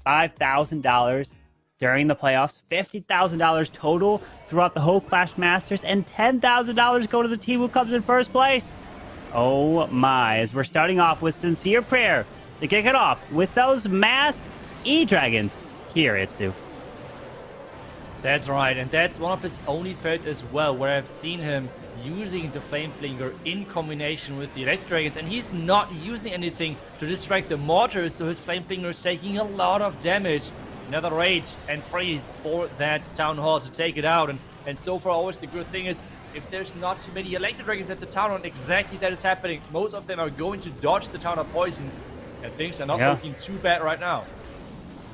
$25,000 during the playoffs, $50,000 total throughout the whole Clash Masters, and $10,000 go to the team who comes in first place. Oh my, as we're starting off with Sincere Prayer to kick it off with those mass E-Dragons here, Itsu. That's right, and that's one of his only fails as well, where I've seen him using the Flame Flinger in combination with the Electric Dragons, and he's not using anything to distract the mortars, so his Flame Flinger is taking a lot of damage. Another Rage and Freeze for that Town Hall to take it out, and so far always the good thing is, if there's not too many Electric Dragons at the Town Hall, exactly that is happening. Most of them are going to dodge the Town Hall Poison, and things are not looking too bad right now.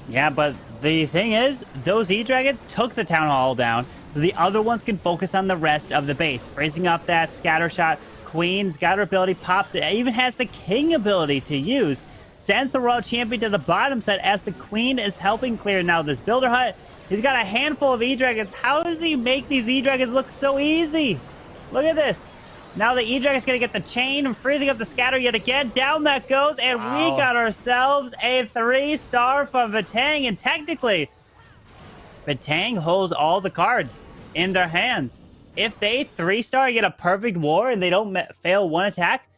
Yeah, but the thing is, those E-Dragons took the Town Hall down, so the other ones can focus on the rest of the base. Freezing up that Scatter Shot. Queen's got her ability, pops it. It even has the King ability to use. Sends the Royal Champion to the bottom side as the Queen is helping clear now this Builder Hut. He's got a handful of E-Dragons. How does he make these E-Dragons look so easy? Look at this. Now the E-Dragon's going to get the chain and freezing up the scatter yet again. Down that goes, and we got ourselves a 3-star from Vatang. And technically, Vatang holds all the cards in their hands. If they 3-star get a perfect war and they don't fail one attack,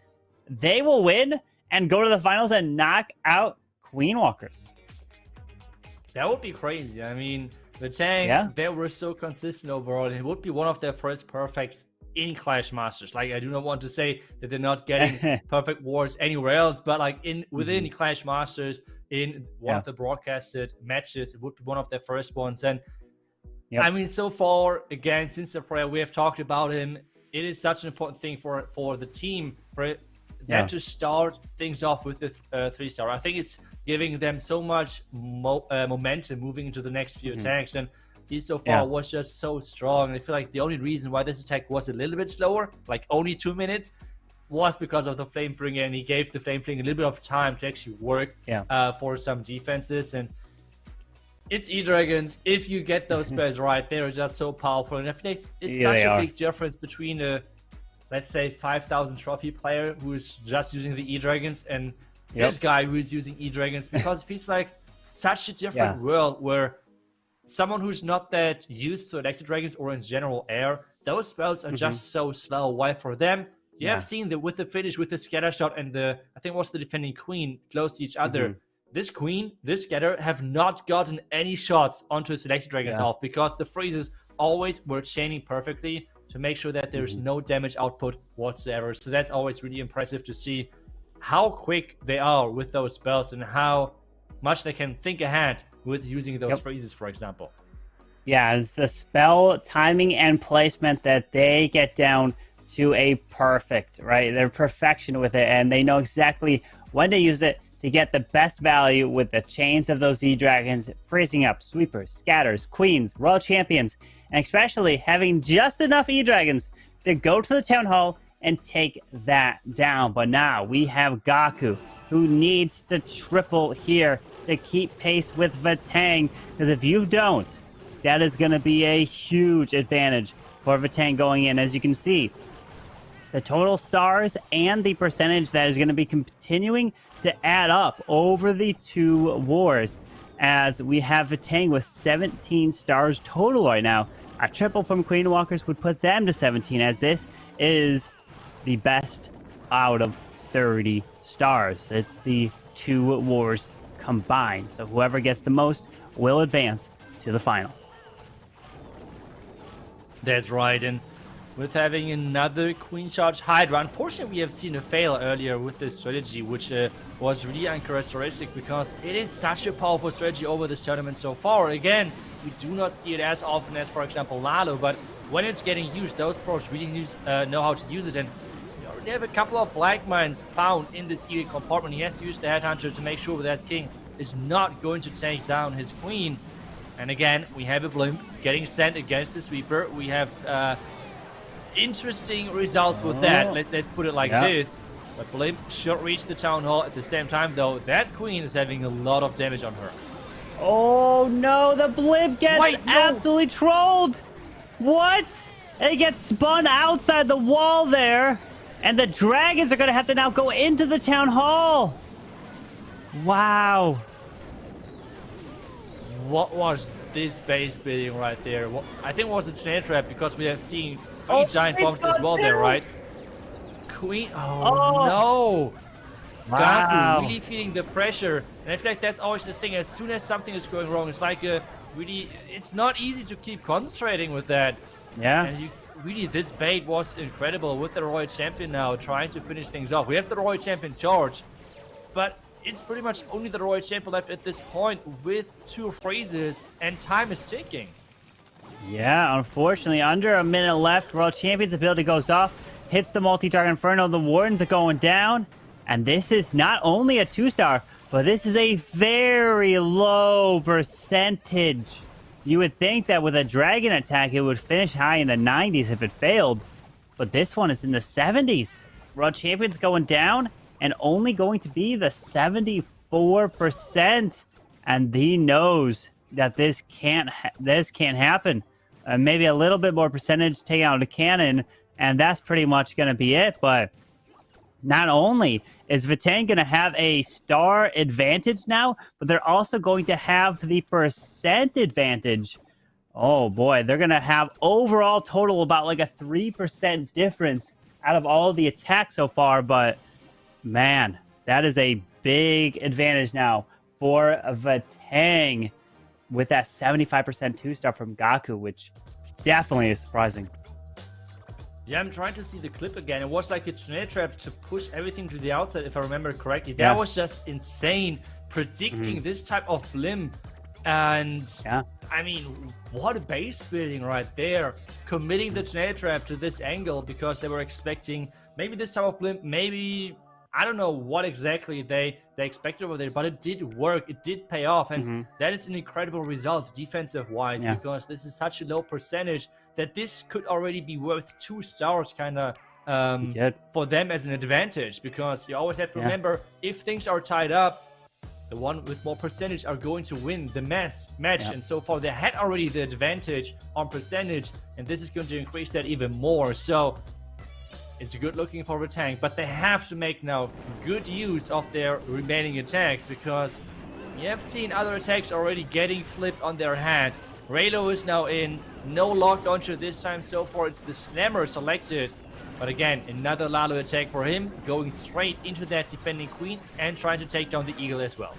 they will win and go to the finals and knock out Queen Walkers. That would be crazy. I mean, Vatang, they were so consistent overall. It would be one of their first perfects in Clash Masters. Like, I do not want to say that they're not getting perfect wars anywhere else, but like within Clash Masters, in one of the broadcasted matches, it would be one of their first ones. And I mean, so far, again, since the prayer, we have talked about him. It is such an important thing for the team, for them to start things off with the 3-star. I think it's giving them so much momentum moving into the next few attacks. And he so far was just so strong. I feel like the only reason why this attack was a little bit slower, like only 2 minutes, was because of the Flame Bringer, and he gave the Flame Bringer a little bit of time to actually work for some defenses. And it's E-Dragons. If you get those spells right, they're just so powerful. And I feel like it's such a big difference between a, let's say, 5,000 trophy player who's just using the E-Dragons and this guy who is using E-Dragons, because it feels like such a different world where someone who's not that used to Electric Dragons or in general air, those spells are just so slow. While for them, you have seen that with the finish, with the Scatter Shot and the, I think it was the defending Queen close to each other, this Queen, this Scatter have not gotten any shots onto his Electric Dragons off, because the freezes always were chaining perfectly to make sure that there's no damage output whatsoever. So that's always really impressive to see how quick they are with those spells and how much they can think ahead with using those freezes, for example. Yeah, it's the spell timing and placement that they get down to a perfect, right? They're perfection with it, and they know exactly when to use it to get the best value with the chains of those E-Dragons, freezing up sweepers, scatters, queens, royal champions, and especially having just enough E-Dragons to go to the Town Hall and take that down. But now we have Gaku, who needs to triple here to keep pace with Vatang, because if you don't, that is going to be a huge advantage for Vatang going in. As you can see, the total stars and the percentage that is going to be continuing to add up over the two wars, as we have Vatang with 17 stars total right now. A triple from Queen Walkers would put them to 17, as this is the best out of 30 stars. It's the two wars combined, so whoever gets the most will advance to the finals. That's right, and with having another Queen Charge Hydra, unfortunately we have seen a fail earlier with this strategy, which was really uncharacteristic, because it is such a powerful strategy over this tournament so far. Again, we do not see it as often as, for example, Lalo, but when it's getting used, those pros really know how to use it. And we already have a couple of Black Mines found in this elite compartment. He has to use the Headhunter to make sure that King is not going to take down his Queen. And again, we have a Blimp getting sent against the Sweeper. We have interesting results with that. Let's put it like this. But Blimp should reach the Town Hall. At the same time, though, that Queen is having a lot of damage on her. Oh no, the Blimp gets absolutely trolled. What? It gets spun outside the wall there, and the dragons are going to have to now go into the Town Hall. Wow. What was this base building right there? I think it was a chain trap because we have seen 3 giant bombs as well there, right? Queen. Oh no! Wow. Gaku really feeling the pressure, and I feel like that's always the thing. As soon as something is going wrong, it's like it's not easy to keep concentrating with that. Yeah. And this bait was incredible with the Royal Champion now trying to finish things off. We have the Royal Champion charge, but it's pretty much only the Royal Champion left at this point with 2 phrases, and time is ticking. Yeah, unfortunately, under a minute left. Royal Champion's ability goes off, hits the multi-target Inferno. The Wardens are going down, and this is not only a 2-star, but this is a very low percentage. You would think that with a dragon attack, it would finish high in the 90s if it failed, but this one is in the 70s. Royal Champion's going down, and only going to be the 74%. And he knows that this can't happen. Maybe a little bit more percentage taking out the cannon, and that's pretty much going to be it. But not only is Vatang going to have a star advantage now, but they're also going to have the percent advantage. Oh boy, they're going to have overall total about like a 3% difference out of all of the attacks so far. But man, that is a big advantage now for Vatang with that 75% 2-star from Gaku, which definitely is surprising. Yeah, I'm trying to see the clip again. It was like a tornado trap to push everything to the outside, if I remember correctly. Yeah. That was just insane, predicting this type of blimp. And yeah, I mean, what a base building right there. Committing the tornado trap to this angle because they were expecting maybe this type of blimp, maybe... I don't know what exactly they expected over there, but it did work. It did pay off, and that is an incredible result defensive-wise because this is such a low percentage that this could already be worth 2 stars kind of for them as an advantage, because you always have to remember, if things are tied up, the one with more percentage are going to win the match, and so far they had already the advantage on percentage, and this is going to increase that even more. So it's good looking for Vatang, but they have to make now good use of their remaining attacks, because you have seen other attacks already getting flipped on their head. Raylo is now in, no lock launcher this time so far, it's the Slammer selected. But again, another Lalo attack for him, going straight into that defending Queen and trying to take down the Eagle as well.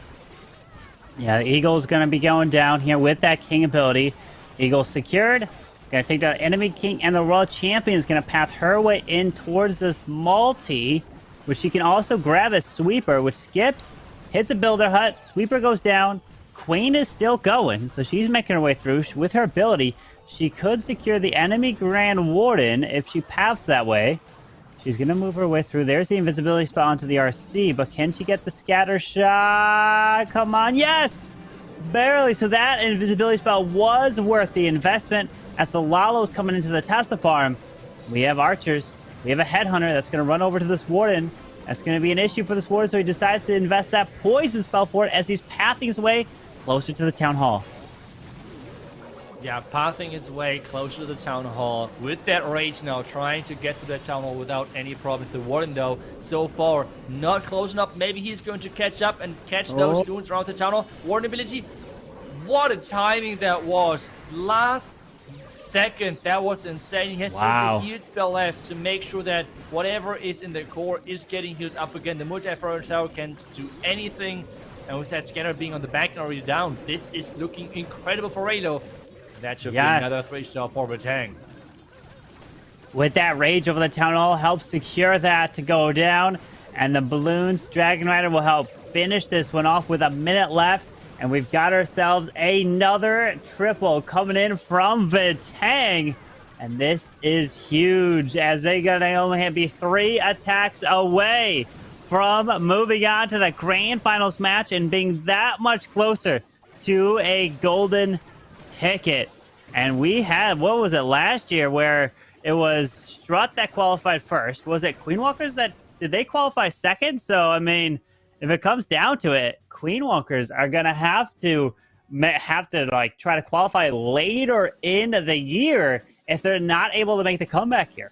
Yeah, the Eagle's going to be going down here with that King ability. Eagle secured. Going to take down enemy King, and the Royal Champion is going to path her way in towards this multi, which she can also grab as Sweeper, which skips, hits the Builder Hut, Sweeper goes down, Queen is still going, so she's making her way through. With her ability, she could secure the enemy Grand Warden if she paths that way. She's going to move her way through. There's the invisibility spot onto the RC, but can she get the scatter shot? Come on, yes! Barely. So that invisibility spot was worth the investment. As the Lalo's coming into the Tesla farm, we have archers. We have a headhunter that's going to run over to this Warden. That's going to be an issue for this Warden, so he decides to invest that poison spell for it as he's pathing his way closer to the Town Hall. Yeah, pathing his way closer to the Town Hall with that rage now, trying to get to that Town Hall without any problems. The Warden, though, so far not close enough. Maybe he's going to catch up and catch those goons around the Town Hall. Warden ability. What a timing that was. Last second, that was insane. He has still the heal spell left to make sure that whatever is in the core is getting healed up again. The multi-fire tower can do anything, and with that scanner being on the back and already down, this is looking incredible for Raylo. That should be another 3-star for Vatang. With that rage over the Town Hall, helps secure that to go down, and the Balloons Dragon Rider will help finish this one off with a minute left. And we've got ourselves another triple coming in from Vatang. And this is huge, as they're going to only be 3 attacks away from moving on to the grand finals match and being that much closer to a golden ticket. And we had, what was it, last year, where it was Strut that qualified first. Was it Queen Walkers that, did they qualify second? So, I mean, if it comes down to it, Queen Walkers are going to have to like try to qualify later in the year if they're not able to make the comeback here.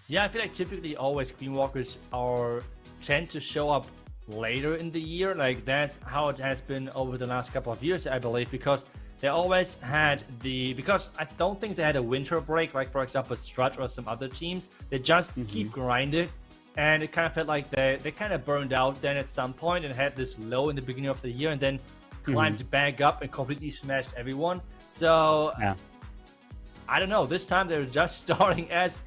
Yeah, I feel like typically always Queen Walkers tend to show up later in the year. Like, that's how it has been over the last couple of years, I believe, because they always had because I don't think they had a winter break, like for example Strut or some other teams. They just keep grinding, and it kind of felt like they kind of burned out then at some point and had this low in the beginning of the year, and then climbed back up and completely smashed everyone. So I don't know, this time they're just starting as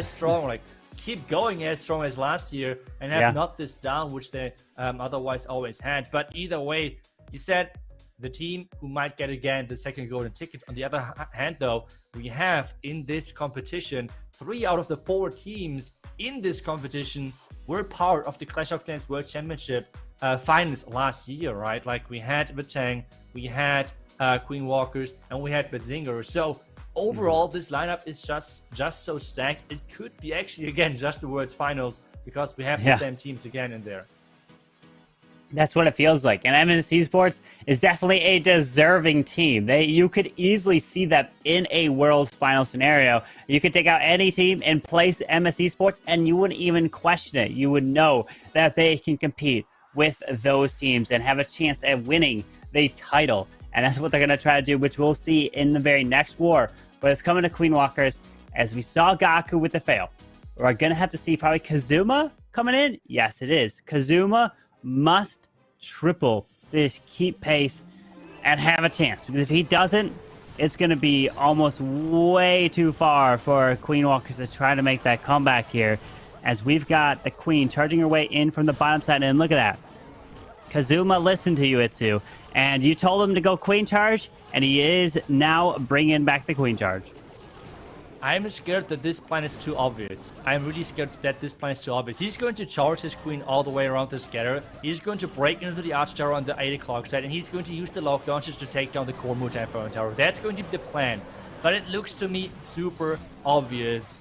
strong, like keep going as strong as last year, and have not this down which they otherwise always had. But either way, you said the team who might get again the second golden ticket. On the other hand, though, we have in this competition 3 out of the 4 teams in this competition were part of the Clash of Clans World Championship finals last year, right? Like, we had Vatang, we had Queen Walkers, and we had Bazinger. So overall, this lineup is just so stacked. It could be actually, again, just the World's Finals, because we have the same teams again in there. That's what it feels like. And MSC Sports is definitely a deserving team. You could easily see that in a World Final scenario. You could take out any team and place MSC Sports, and you wouldn't even question it. You would know that they can compete with those teams and have a chance at winning the title. And that's what they're going to try to do, which we'll see in the very next war. But it's coming to Queen Walkers, as we saw Gaku with the fail. We're going to have to see probably Kazuma coming in. Yes, it is. Kazuma must triple this keep pace and have a chance, because if he doesn't, it's going to be almost way too far for Queen Walkers to try to make that comeback here, as we've got the Queen charging her way in from the bottom side. And look at that, Kazuma listened to you, Itsu, and you told him to go Queen charge, and he is now bringing back the Queen charge. I'm scared that this plan is too obvious. I'm really scared that this plan is too obvious. He's going to charge his Queen all the way around the scatter. He's going to break into the Arch Tower on the 8 o'clock side, and he's going to use the lock launchers to take down the core multi-phone tower. That's going to be the plan. But it looks to me super obvious.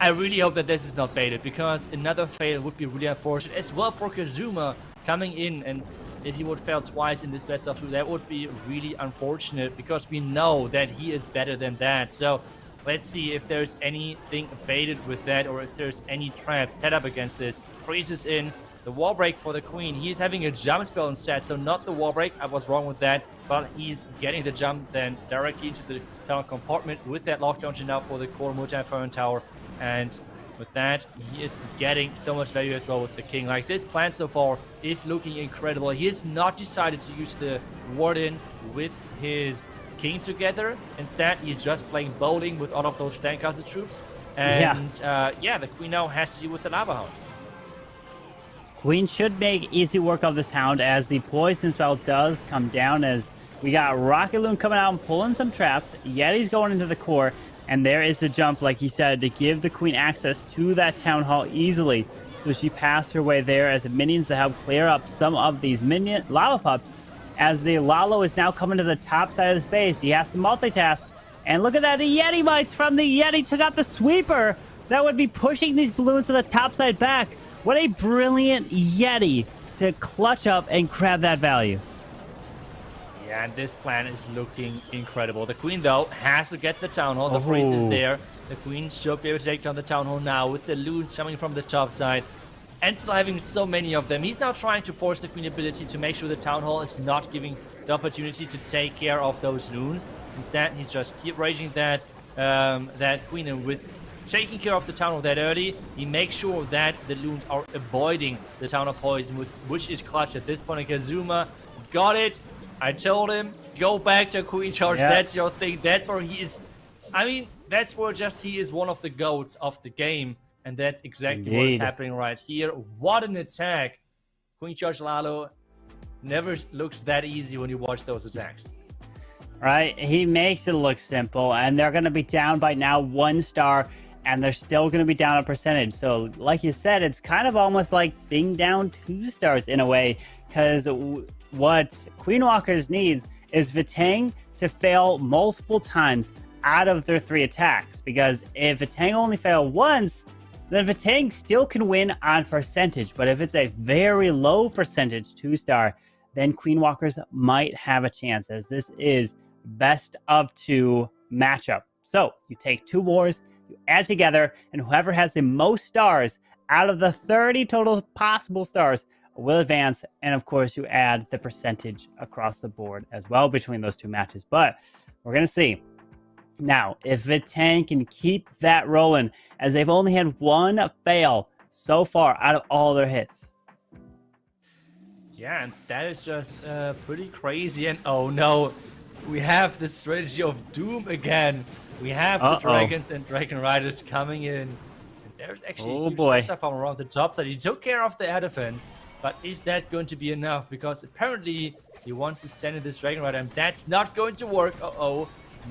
I really hope that this is not baited, because another fail would be really unfortunate as well for Kazuma coming in. And if he would fail twice in this best of 2, that would be really unfortunate, because we know that he is better than that. So let's see if there's anything baited with that, or if there's any traps set up against this. Freezes in the wall break for the Queen. He's having a jump spell instead, so not the wall break. I was wrong with that, but he's getting the jump then directly into the tower compartment with that lock launcher now for the core multi-phone tower. And with that, he is getting so much value as well with the King. Like, this plan so far is looking incredible. He has not decided to use the Warden with his King together. Instead, he's just playing bowling with all of those Stankaza troops. And the Queen now has to deal with the Lava Hound. Queen should make easy work of this Hound, as the poison spell does come down, as we got Rocket Loon coming out and pulling some traps. Yeti's going into the core, and there is the jump, like he said, to give the Queen access to that Town Hall easily. So she passed her way there as the minions to help clear up some of these minion Lava Pups. As the Lalo is now coming to the top side of the space, he has to multitask. And look at that, the Yeti Mites from the Yeti took out the Sweeper. That would be pushing these balloons to the top side back. What a brilliant Yeti to clutch up and grab that value. Yeah, and this plan is looking incredible. The Queen, though, has to get the Town Hall. The freeze is there. The Queen should be able to take down the Town Hall now with the loons coming from the top side. And still having so many of them. He's now trying to force the Queen ability to make sure the Town Hall is not giving the opportunity to take care of those loons. Instead, he's just keep raging that Queen, and with taking care of the Town Hall that early, he makes sure that the loons are avoiding the Town Hall poison, which is clutch at this point. Kazuma got it. I told him, go back to Queen charge. Yeah. That's your thing. That's where he is. I mean, that's where just he is one of the GOATs of the game. And that's exactly what is happening right here. What an attack. Queen charge Lalo never looks that easy when you watch those attacks. Right? He makes it look simple. And they're going to be down by now 1 star. And they're still going to be down a percentage. So, like you said, it's kind of almost like being down 2 stars in a way. Because what Queen Walkers needs is Vatang to fail multiple times out of their 3 attacks. Because if Vatang only fail once, then Vatang still can win on percentage. But if it's a very low percentage 2 star, then Queen Walkers might have a chance, as this is best of 2 matchup. So you take 2 wars, you add together, and whoever has the most stars out of the 30 total possible stars will advance. And of course, you add the percentage across the board as well between those two matches. But we're going to see. Now, if Vatang can keep that rolling, as they've only had one fail so far out of all their hits. Yeah, and that is just pretty crazy. And oh no, we have the strategy of Doom again. We have the Dragons and Dragon Riders coming in. And there's actually a huge stuff from around the top side. He took care of the air defense, but is that going to be enough? Because apparently he wants to send in this Dragon Rider, and that's not going to work.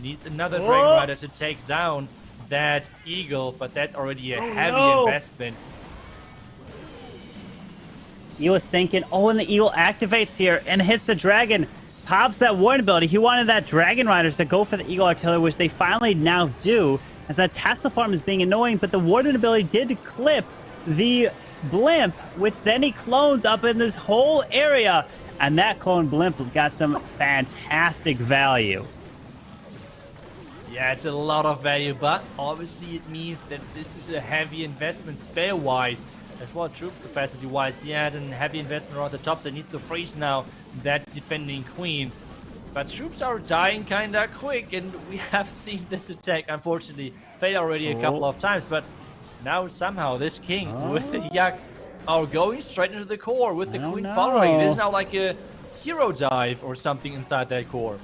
Needs another Dragon Rider to take down that Eagle, but that's already a heavy investment. He was thinking, and the Eagle activates here and hits the Dragon. Pops that warning ability. He wanted that Dragon Riders to go for the Eagle Artillery, which they finally now do, as that Tesla Farm is being annoying, but the warden ability did clip the Blimp, which then he clones up in this whole area, and that clone Blimp got some fantastic value. Yeah, it's a lot of value, but obviously it means that this is a heavy investment spare-wise, as well troop capacity-wise. Yeah, and heavy investment around the top, so it needs to freeze now that defending Queen. But troops are dying kinda quick, and we have seen this attack, unfortunately, fail already a couple of times, but now somehow this King with the Yak are going straight into the core with the Queen following. It is now like a hero dive or something inside that core.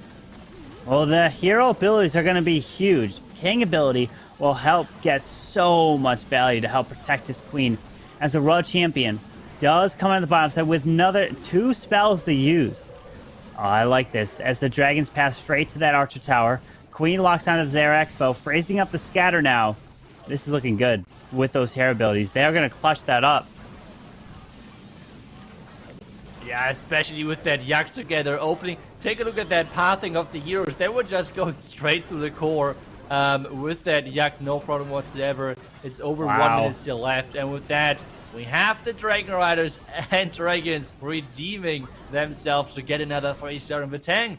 Well, the hero abilities are going to be huge. King ability will help get so much value to help protect his Queen, as the Royal Champion does come on the bottom side with another 2 spells to use. I like this, as the Dragons pass straight to that Archer Tower. Queen locks onto the Zera Expo, freezing up the scatter now. This is looking good with those hero abilities. They are going to clutch that up. Yeah, especially with that Yak together opening. Take a look at that pathing of the heroes. They were just going straight through the core with that Yak, no problem whatsoever. It's over 1 minute still left. And with that, we have the Dragon Riders and Dragons redeeming themselves to get another 3-star in Vatang.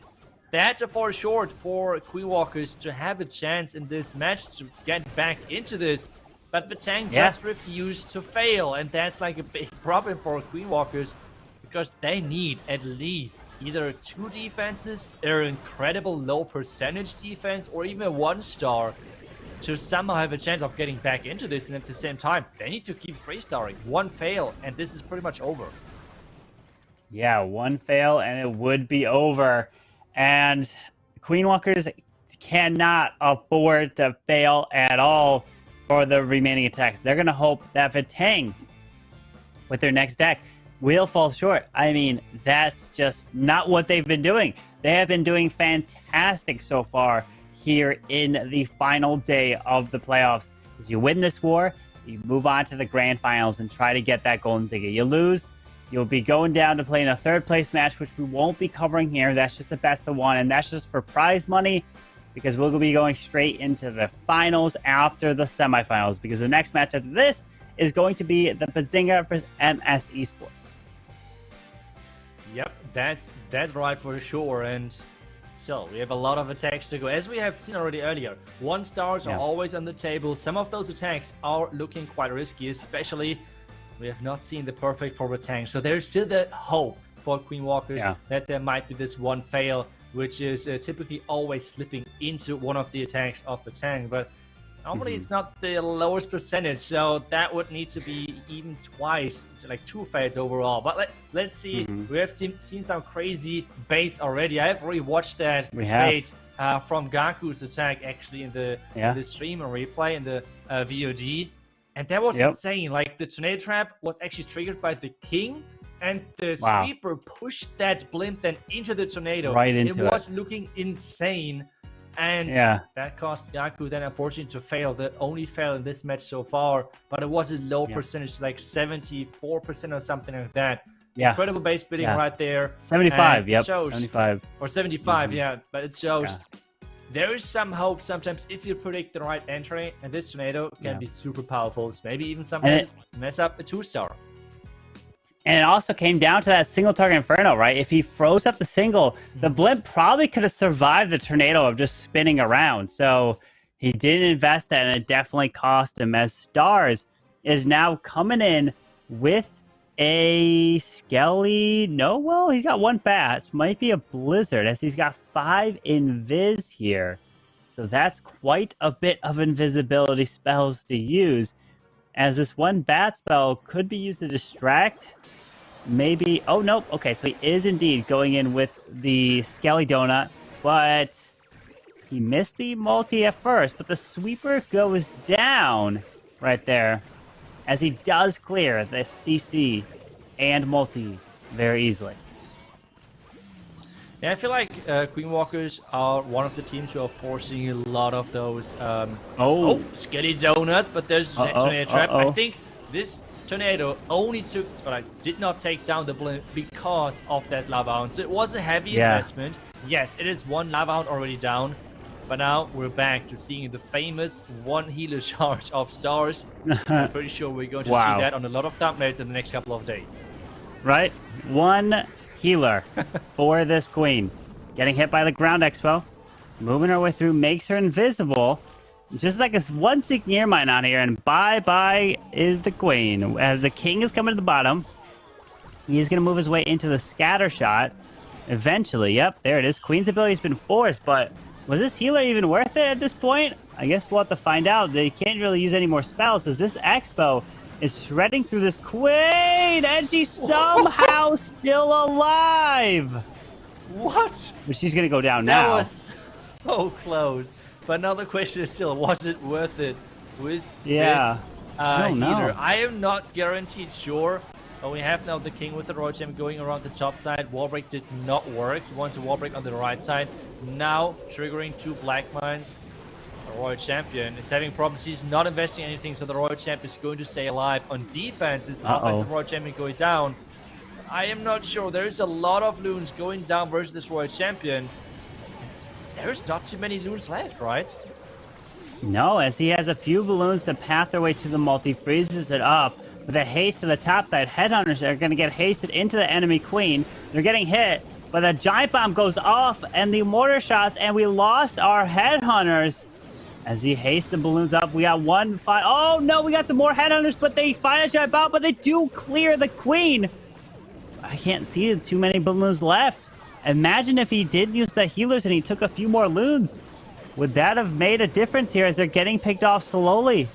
That's a far short for Queen Walkers to have a chance in this match to get back into this. But Vatang just refused to fail. And that's like a big problem for Queen Walkers, because they need at least either 2 defenses, or incredible low percentage defense, or even a 1-star to somehow have a chance of getting back into this. And at the same time, they need to keep 3-starring. 1 fail, and this is pretty much over. Yeah, 1 fail, and it would be over. And Queen Walkers cannot afford to fail at all for the remaining attacks. They're going to hope that Vatang, with their next deck, will fall short. I mean, that's just not what they've been doing. They have been doing fantastic so far here in the final day of the playoffs. As you win this war, you move on to the grand finals and try to get that golden ticket. You lose, you'll be going down to play in a 3rd place match, which we won't be covering here. That's just the best of 1, and that's just for prize money, because we'll be going straight into the finals after the semifinals, because the next match after this is going to be the Bazinga versus MS Esports. Yep, that's right for sure. And so we have a lot of attacks to go. As we have seen already earlier, 1-stars are always on the table. Some of those attacks are looking quite risky, especially we have not seen the perfect for Vatang. So there's still the hope for Queen Walkers that there might be this 1 fail, which is typically always slipping into one of the attacks of Vatang. But normally it's not the lowest percentage, so that would need to be even twice, like 2 fails overall. But let's see. We have seen some crazy baits already. I have already watched that bait from Gaku's attack actually in the stream and replay in the VOD, and that was insane. Like the tornado trap was actually triggered by the King, and the sweeper pushed that Blimp then into the tornado. Right into it. It was looking insane. And that caused Gaku then unfortunately to fail. The only fail in this match so far, but it was a low percentage, like 74% or something like that. Incredible base bidding right there. 75, yep. Shows, 75. Or 75, but it shows there is some hope sometimes if you predict the right entry, and this tornado can be super powerful. Maybe even sometimes mess up a 2-star. And it also came down to that single target Inferno, right? If he froze up the single, the Blimp probably could have survived the tornado of just spinning around. So he didn't invest that, and it definitely cost him, as Stars is now coming in with a Skelly. No, well, he's got 1 bat. Might be a Blizzard, as he's got 5 Invis here. So that's quite a bit of invisibility spells to use, as this 1 bat spell could be used to distract. Maybe... Oh, nope. Okay, so he is indeed going in with the Skelly Donut, but he missed the multi at first, but the sweeper goes down right there, as he does clear the CC and multi very easily. Yeah, I feel like Queen Walkers are one of the teams who are forcing a lot of those Skelly Donuts, but there's a Tornado Trap. I think this Tornado only took, did not take down the balloon because of that Lava Hound. So it was a heavy investment. Yes, it is 1 Lava Hound already down, but now we're back to seeing the famous 1 healer charge of stars. I'm pretty sure we're going to see that on a lot of thumbnails in the next couple of days. Right? 1 healer for this queen. Getting hit by the ground expo. Moving her way through, makes her invisible. Just like this 1 Seeking Ear Mine on here, and bye-bye is the queen. As the king is coming to the bottom, he's going to move his way into the scatter shot. Eventually, yep, there it is. Queen's ability has been forced, but was this healer even worth it at this point? I guess we'll have to find out. They can't really use any more spells, as this expo is shredding through this queen, and she's somehow still alive. What? But she's going to go down now. That was so close. But now the question is still, was it worth it with this healer? I am not guaranteed sure. We have now the king with the Royal Champ going around the top side. Wall break did not work. He wanted to wall break on the right side. Now triggering 2 black mines. The Royal Champion is having problems. He's not investing anything, so the Royal Champ is going to stay alive. On defense, his offensive Royal Champion going down. I am not sure. There's a lot of loons going down versus this Royal Champion. There's not too many loons left, right? No, as he has a few balloons that path their way to the multi, freezes it up. With a haste to the top side, headhunters are going to get hasted into the enemy queen. They're getting hit, but the giant bomb goes off and the mortar shots, and we lost our headhunters. As he hastes the balloons up, we got 1 fight. Oh no, we got some more headhunters, but they find a giant bomb, but they do clear the queen. I can't see too many balloons left. Imagine if he did use the healers and he took a few more loons. Would that have made a difference here, as they're getting picked off slowly?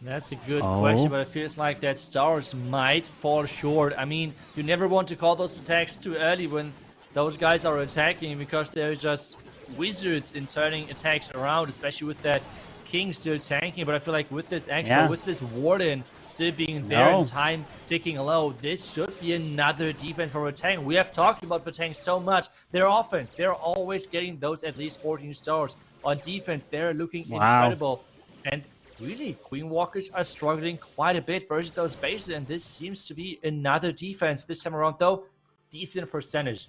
That's a good question, but it feels like that stars might fall short. I mean, you never want to call those attacks too early when those guys are attacking, because they're just wizards in turning attacks around, especially with that king still tanking. But I feel like with this expo, with this warden still being there and time ticking low, this should be another defense for Vatang. We have talked about Vatang so much. Their offense, they're always getting those at least 14 stars. On defense, they're looking incredible. And really, Queen Walkers are struggling quite a bit versus those bases, and this seems to be another defense this time around, though. Decent percentage.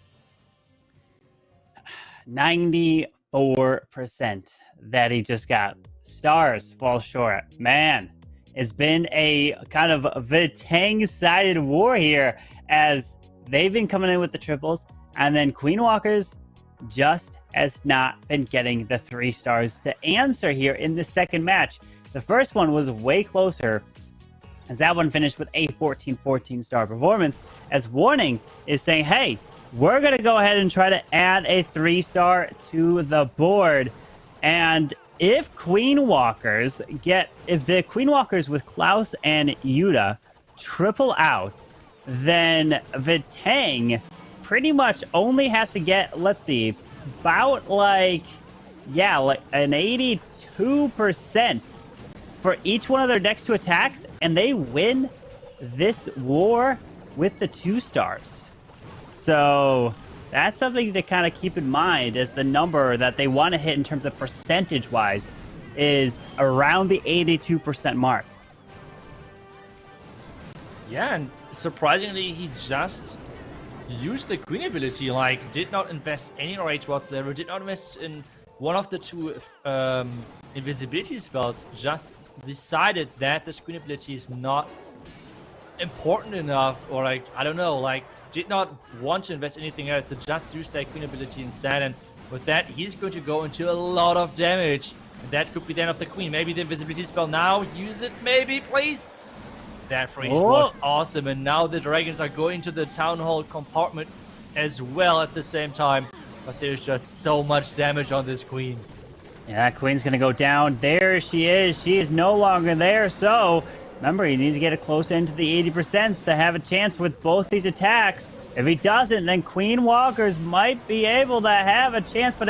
94% that he just got. Stars fall short. Man, it's been a kind of Vatang-sided war here, as they've been coming in with the triples, and then Queen Walkers just has not been getting the 3 stars to answer here in the second match. The first one was way closer, as that one finished with a 14 star performance, as Warning is saying, hey, we're going to go ahead and try to add a 3 star to the board. And if the Queen Walkers with Klaus and Yuta triple out, then Vatang pretty much only has to get, let's see, about like an 82% for each one of their next 2 attacks, and they win this war with the 2 stars. So that's something to kind of keep in mind, as the number that they want to hit in terms of percentage-wise is around the 82% mark. Yeah, and surprisingly, he just used the queen ability, like did not invest any rage whatsoever, did not invest in one of the 2 invisibility spells, just decided that this queen ability is not important enough, or like, I don't know, like did not want to invest anything else, so just use that queen ability instead. And with that, he's going to go into a lot of damage, and that could be the end of the queen. Maybe the invisibility spell now, use it maybe, please. That freeze was awesome, and now the dragons are going to the town hall compartment as well at the same time. But there's just so much damage on this queen. Yeah, queen's gonna go down. There she is. She is no longer there. So remember, he needs to get it closer into the 80% to have a chance with both these attacks. If he doesn't, then Queen Walkers might be able to have a chance. But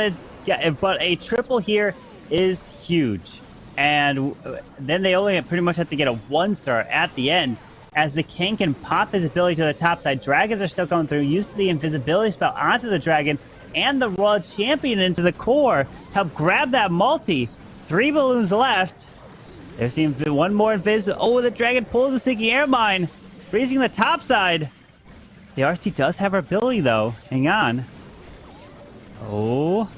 a triple here is huge. And then they only pretty much have to get a 1-star at the end, as the king can pop his ability to the top side. Dragons are still going through. Use the invisibility spell onto the dragon and the Royal Champion into the core to help grab that multi. 3 balloons left. There's one more invis. Oh, the dragon pulls the sinking air mine, freezing the top side. The RC does have her ability, though. Hang on. Oh.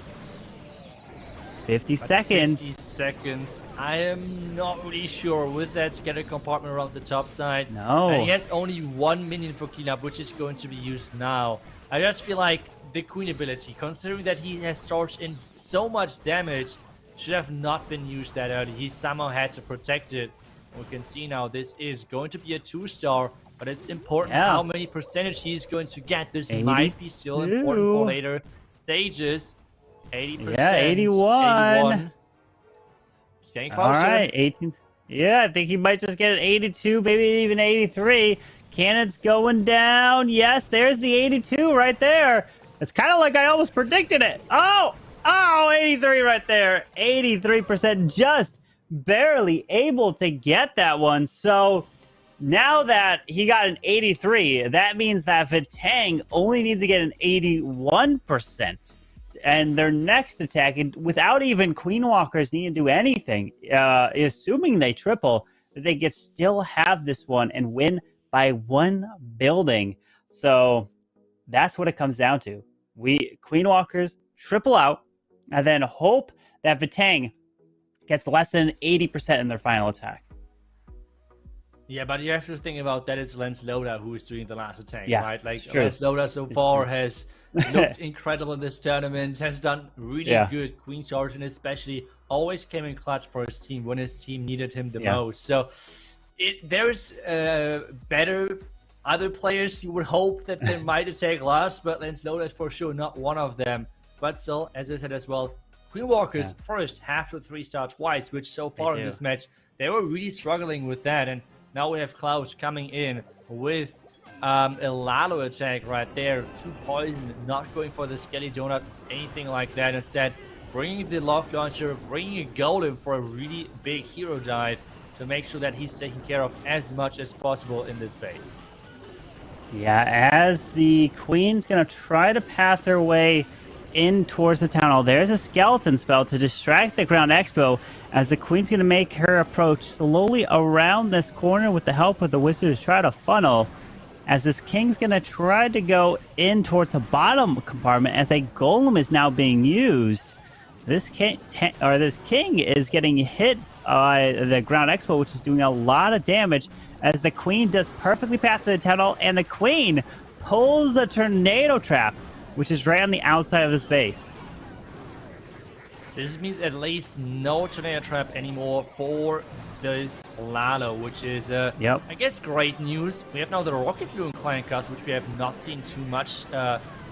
50 seconds. 50 seconds. I am not really sure with that scatter compartment around the top side. No. And he has only 1 minion for cleanup, which is going to be used now. I just feel like the queen ability, considering that he has charged in so much damage, should have not been used that early. He somehow had to protect it. We can see now this is going to be a 2-star, but it's important how many percentage he's going to get. This 82. might be still important for later stages. 80%. Yeah, 81. He's getting closer. All right, 18. Yeah, I think he might just get an 82, maybe even 83. Cannon's going down. Yes, there's the 82 right there. It's kind of like I almost predicted it. Oh, 83 right there. 83%, just barely able to get that one. So now that he got an 83, that means that Vatang only needs to get an 81%. And their next attack, without even Queen Walkers needing to do anything, assuming they triple, that they could still have this one and win by 1 building. So that's what it comes down to. Queen Walkers triple out, and then hope that Vatang gets less than 80% in their final attack. Yeah, but you have to think about that it's Lance Loda who is doing the last attack, right? Like, true. Lance Loda so far has looked incredible in this tournament, has done really good queen charge, and especially always came in clutch for his team when his team needed him the most. So there's better other players you would hope that they might attack last, but Lance Loda is for sure not one of them. But still, as I said as well, Queen Walkers first have to 3-star twice, which so far in this match, they were really struggling with that. And now we have Klaus coming in with a Lalo attack right there. 2 poison, not going for the Skelly Donut, anything like that. Instead, bringing the Lock Launcher, bringing a Golem for a really big hero dive to make sure that he's taken care of as much as possible in this base. Yeah, as the Queen's going to try to path her way in towards the town hall. There's a skeleton spell to distract the Ground Expo, as the Queen's going to make her approach slowly around this corner with the help of the wizard to try to funnel, as this King's going to try to go in towards the bottom compartment as a Golem is now being used. This king is getting hit by the Ground Expo, which is doing a lot of damage, as the Queen does perfectly path to the town hall, and the Queen pulls a tornado trap, which is right on the outside of this base. This means at least no tornado trap anymore for this Lalo, which is, I guess, great news. We have now the Rocket Loon Clan class, which we have not seen too much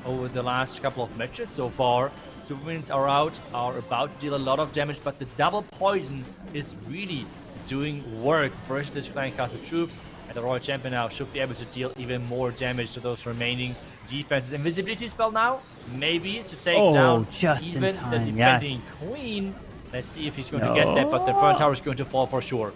over the last couple of matches so far. Superminions are out, are about to deal a lot of damage, but the double poison is really doing work versus this Clan Castle troops. And the Royal Champion now should be able to deal even more damage to those remaining defenses. Invisibility spell now, maybe to take down even the defending Queen. Let's see if he's going to get that, but the front tower is going to fall for sure.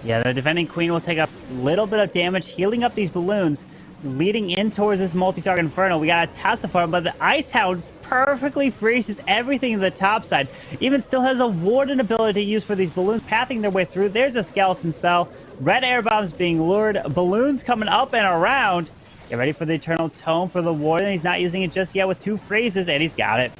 Yeah, the defending Queen will take a little bit of damage, healing up these balloons, leading in towards this multi-target Inferno. We got a Tesla farm, but the Ice Hound perfectly freezes everything to the top side. Even still has a Warden ability to use for these balloons pathing their way through. There's a skeleton spell. Red air bombs being lured. Balloons coming up and around. Get ready for the Eternal Tome for the Warden. He's not using it just yet with 2 freezes, and he's got it.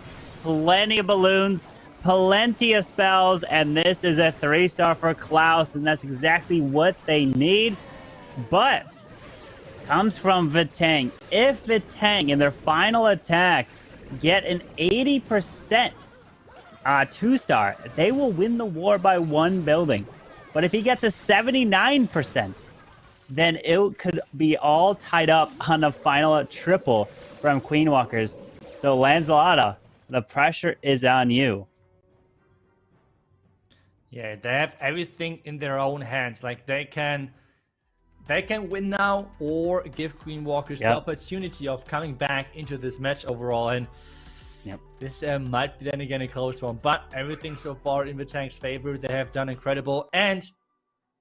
Plenty of balloons, plenty of spells, and this is a 3-star for Klaus, and that's exactly what they need. But comes from Vatang. If Vatang in their final attack get an 80% 2-star, they will win the war by 1 building. But if he gets a 79%, then it could be all tied up on the final triple from Queen Walkers. So Lancelota, the pressure is on you. Yeah, they have everything in their own hands. Like they can win now or give Queen Walkers the opportunity of coming back into this match overall. And this might be then again a close one, but everything so far in Vatang's favor. They have done incredible, and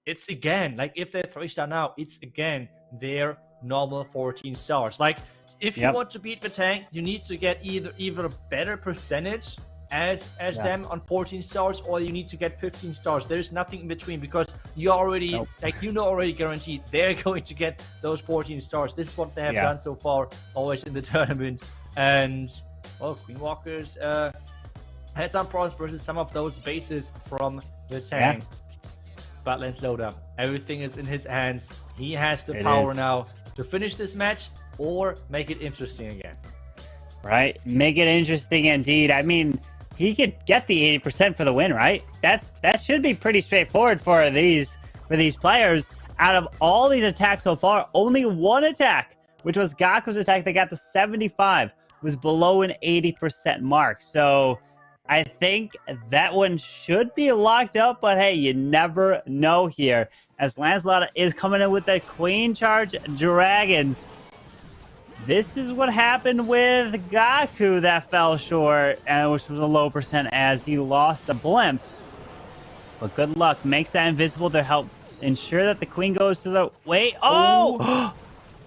it's again like if they're 3-star now, it's again their normal 14 stars. Like if you want to beat Vatang, you need to get either a better percentage as them on 14 stars, or you need to get 15 stars. There's nothing in between, because you already already guaranteed they're going to get those 14 stars. This is what they have done so far, always in the tournament. And well, Queen Walkers had some problems versus some of those bases from Vatang. But Lancelota, everything is in his hands. He has the power now to finish this match or make it interesting again. Right, make it interesting indeed. I mean, he could get the 80% for the win, right? That should be pretty straightforward for these players. Out of all these attacks so far, only one attack, which was Gaku's attack, that got the 75, was below an 80% mark. So I think that one should be locked up, but hey, you never know here, as Lancelota is coming in with the Queen Charge Dragons. This is what happened with Gaku that fell short, which was a low percent as he lost the blimp. But good luck. Makes that invisible to help ensure that the Queen goes to the... Wait. Oh!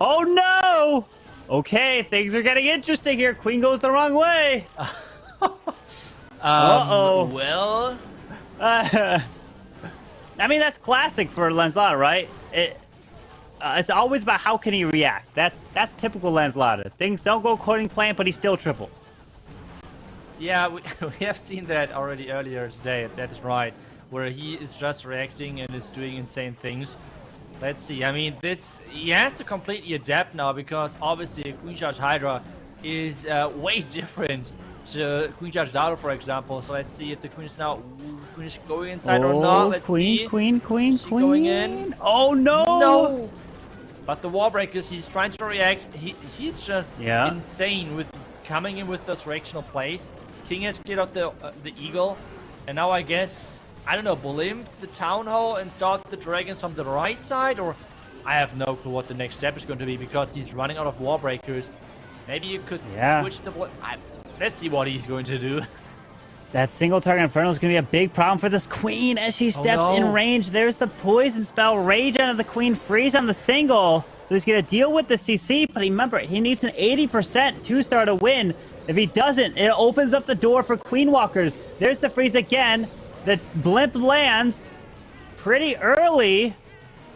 Oh no! Okay, things are getting interesting here. Queen goes the wrong way. Well... I mean, that's classic for Lancelota, right? It's always about how can he react. That's typical Lancelota. Things don't go according to plan, but he still triples. Yeah, we have seen that already earlier today. That is right, where he is just reacting and is doing insane things. Let's see. I mean, he has to completely adapt now, because obviously Queen Charge Hydra is way different to Queen Charge Dado, for example. So let's see if the Queen is going inside or not. Let's see. Queen going in. Oh no! No! But the Wall Breakers, he's trying to react. He's just insane with coming in with those reactional plays. King has cleared out the Eagle, and now I guess, I don't know, blimp the Town Hall and start the Dragons from the right side, or I have no clue what the next step is going to be, because he's running out of Wall Breakers. Maybe you could switch the... Let's see what he's going to do. That single target Inferno is going to be a big problem for this Queen as she steps in range. There's the poison spell. Rage out of the Queen. Freeze on the single. So he's going to deal with the CC. But remember, he needs an 80% 2-star to win. If he doesn't, it opens up the door for Queen Walkers. There's the freeze again. The blimp lands pretty early.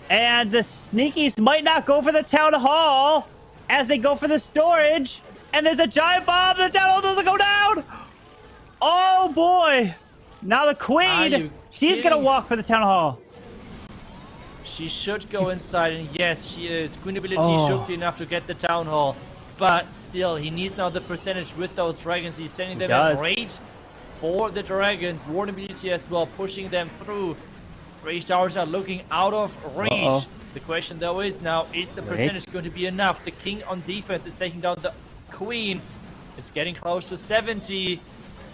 And the sneakies might not go for the Town Hall as they go for the storage. And there's a giant bomb. The Town Hall doesn't go down. Oh boy! Now the Queen, she's gonna walk for the Town Hall. She should go inside, and yes, she is. Queen ability should be enough to get the Town Hall, but still, he needs now the percentage with those dragons. He's sending them in rage for the dragons. Warn ability as well, pushing them through. Rage towers are looking out of range. The question though is now, is the percentage going to be enough? The King on defense is taking down the Queen. It's getting close to 70.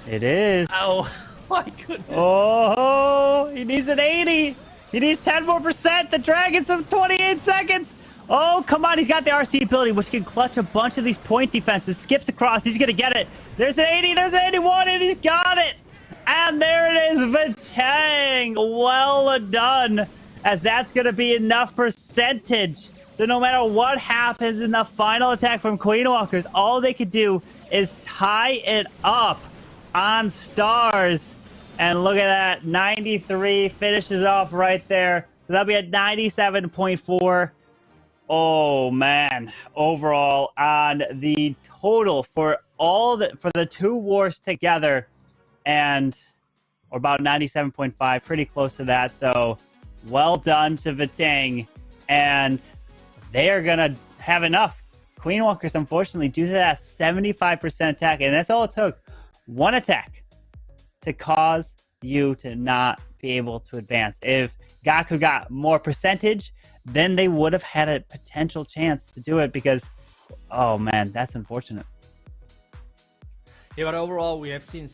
It is. Oh, my goodness. Oh, he needs an 80. He needs 10 more percent. The Dragons have 28 seconds. Oh, come on. He's got the RC ability, which can clutch a bunch of these point defenses. Skips across. He's going to get it. There's an 80. There's an 81, and he's got it. And there it is. Vatang. Well done, as that's going to be enough percentage. So no matter what happens in the final attack from Queen Walkers, all they could do is tie it up on stars. And look at that, 93 finishes off right there. So that'll be at 97.4. Oh man, overall on the total for the two wars together, and or about 97.5, pretty close to that. So well done to Vatang, and they are gonna have enough. Queen Walkers, unfortunately, due to that 75% attack, and that's all it took. One attack to cause you to not be able to advance. If Gaku got more percentage, then they would have had a potential chance to do it because, oh man, that's unfortunate. Yeah, but overall, we have seen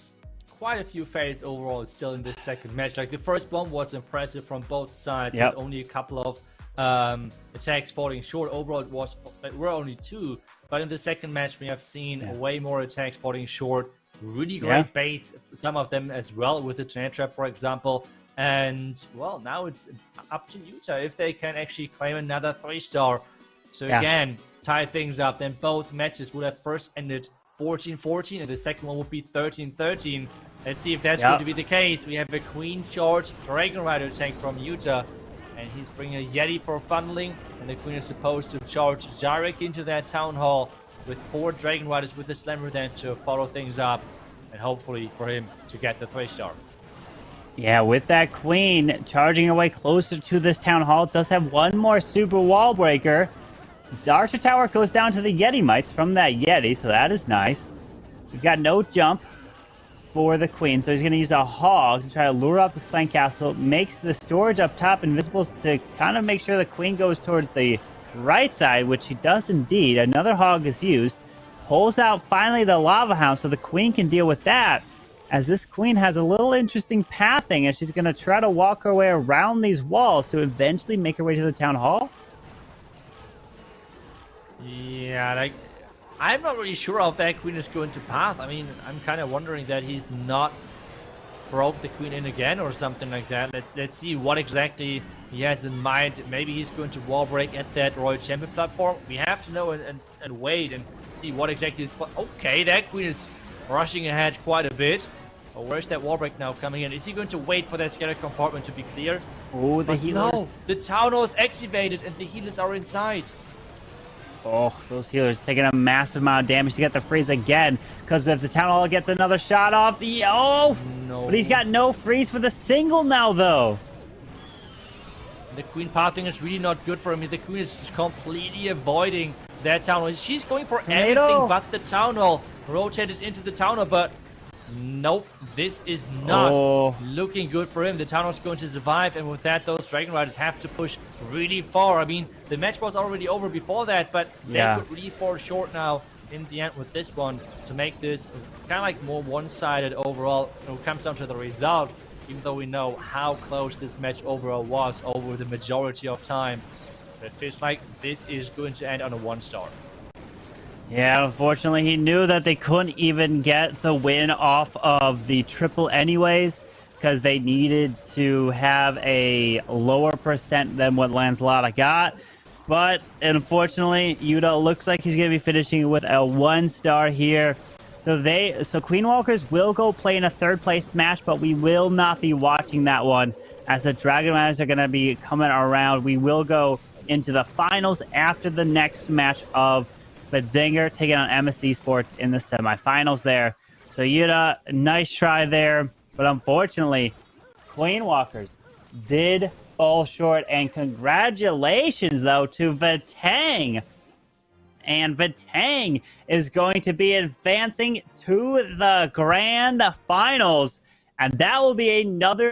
quite a few fails overall still in this second match. Like the first one was impressive from both sides, with only a couple of attacks falling short. Overall, it were only 2, but in the second match, we have seen way more attacks falling short. Really great baits, some of them as well, with the Chain Trap, for example. And, well, now it's up to Utah if they can actually claim another 3-star. So, again, tie things up. Then both matches would have first ended 14-14, and the second one would be 13-13. Let's see if that's going to be the case. We have a Queen Charge Dragon Rider tank from Utah, and he's bringing a Yeti for funneling, and the Queen is supposed to charge directly into that Town Hall with 4 Dragon Riders with the Slammer then to follow things up, and hopefully for him to get the 3-star. Yeah, with that Queen charging away closer to this Town Hall, it does have one more Super Wall Breaker. The Archer Tower goes down to the Yeti Mites from that Yeti, so that is nice. We've got no jump for the Queen, so he's going to use a Hog to try to lure up this flank castle. Makes the storage up top invisible to kind of make sure the Queen goes towards the right side, which he does indeed. Another Hog is used. Pulls out finally the Lava Hound so the Queen can deal with that, as this Queen has a little interesting pathing, and she's going to try to walk her way around these walls to eventually make her way to the Town Hall. Yeah, like, I'm not really sure how that Queen is going to path. I mean, I'm kind of wondering that he's not broke the Queen in again or something like that. Let's see what exactly he has in mind. Maybe he's going to wall break at that Royal Champion platform. We have to know and wait and see what exactly is. Okay, that Queen is rushing ahead quite a bit. Oh, where's that wall break now coming in? Is he going to wait for that skeleton compartment to be cleared? Oh, the healers. No, the Town Hall is activated and the healers are inside. Oh, those healers taking a massive amount of damage to get the freeze again. Because if the Town Hall gets another shot off, no. But he's got no freeze for the single now, though. The Queen pathing is really not good for him. The Queen is completely avoiding that Town Hall. She's going for everything but the Town Hall. Rotated into the Town Hall, but nope, this is not looking good for him. The Town Hall is going to survive, and with that, those Dragon Riders have to push really far. I mean, the match was already over before that, but they could really fall short now in the end with this one to make this kind of like more one-sided overall. It comes down to the result, even though we know how close this match overall was over the majority of time. But it feels like this is going to end on a 1-star. Yeah, unfortunately, he knew that they couldn't even get the win off of the triple anyways, because they needed to have a lower percent than what Lancelot got. But unfortunately, Utah looks like he's going to be finishing with a 1-star here. So Queen Walkers will go play in a 3rd place match, but we will not be watching that one, as the Dragon Riders are going to be coming around. We will go into the finals after the next match of Zinger taking on MSC Sports in the semifinals there. So Utah, nice try there, but unfortunately, Queen Walkers did fall short. And congratulations, though, to Vatang. And Vatang is going to be advancing to the grand finals, and that will be another